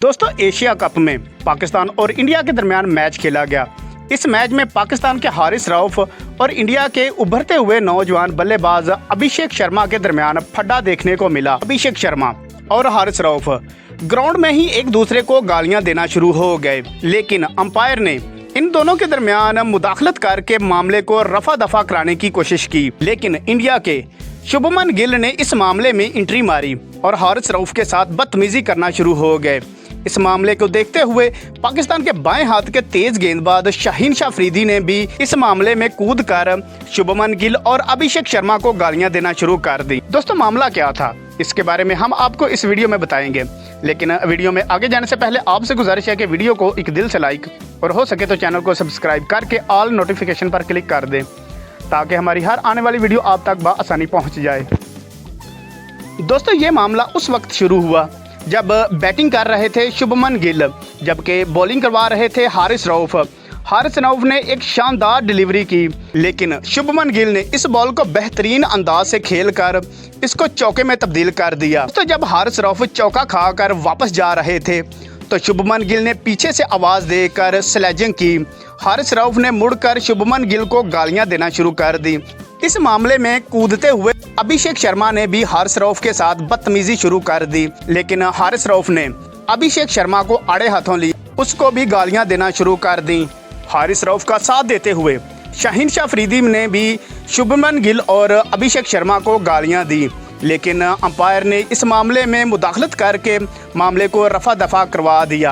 दोस्तों, Asia cup में पाकिस्तान और इंडिया के दरमियान मैच खेला गया। इस मैच में पाकिस्तान के हारिस रऊफ और इंडिया के उभरते हुए नौजवान बल्लेबाज अभिषेक शर्मा के दरमियान फड्डा देखने को मिला। अभिषेक शर्मा और हारिस रऊफ ग्राउंड में ही एक दूसरे को गालियां देना शुरू हो गए, लेकिन अंपायर ने इन दोनों के दरमियान मुदाखलत करके मामले को रफा दफा कराने की कोशिश की, लेकिन इंडिया के शुभमन गिल ने इस मामले में एंट्री मारी और हारिस रऊफ के साथ बदतमीजी करना शुरू हो गए। इस मामले को देखते हुए पाकिस्तान के बाएं हाथ के तेज गेंदबाज शाहीन शाह अफरीदी ने भी इस मामले में कूद कर शुभमन गिल और अभिषेक शर्मा को गालियां देना शुरू कर दी। दोस्तों, मामला क्या था, इसके बारे में हम आपको इस वीडियो में बताएंगे, लेकिन वीडियो में आगे जाने से पहले आपसे गुजारिश है कि वीडियो को एक दिल से लाइक और हो सके तो चैनल को सब्सक्राइब करके ऑल नोटिफिकेशन पर क्लिक कर दें, ताकि हमारी हर आने वाली वीडियो आप तक बआसानी पहुँच जाए। दोस्तों, ये मामला उस वक्त शुरू हुआ जब बैटिंग कर रहे थे शुभमन गिल, जबकि बॉलिंग करवा रहे थे हारिस रऊफ। हारिस रऊफ ने एक शानदार डिलीवरी की, लेकिन शुभमन गिल ने इस बॉल को बेहतरीन अंदाज से खेलकर इसको चौके में तब्दील कर दिया। तो जब हारिस रऊफ चौका खाकर वापस जा रहे थे तो शुभमन गिल ने पीछे से आवाज़ देकर स्लेजिंग की। हारिस रऊफ ने मुड़कर शुभमन गिल को गालियां देना शुरू कर दी। इस मामले में कूदते हुए अभिषेक शर्मा ने भी हारिस रऊफ के साथ बदतमीजी शुरू कर दी, लेकिन हारिस रऊफ ने अभिषेक शर्मा को आड़े हाथों ली, उसको भी गालियां देना शुरू कर दी। हारिस रऊफ का साथ देते हुए शाहीन शाह अफरीदी ने भी शुभमन गिल और अभिषेक शर्मा को गालियां दी, लेकिन अंपायर ने इस मामले में मुदाखलत करके मामले को रफा दफा करवा दिया।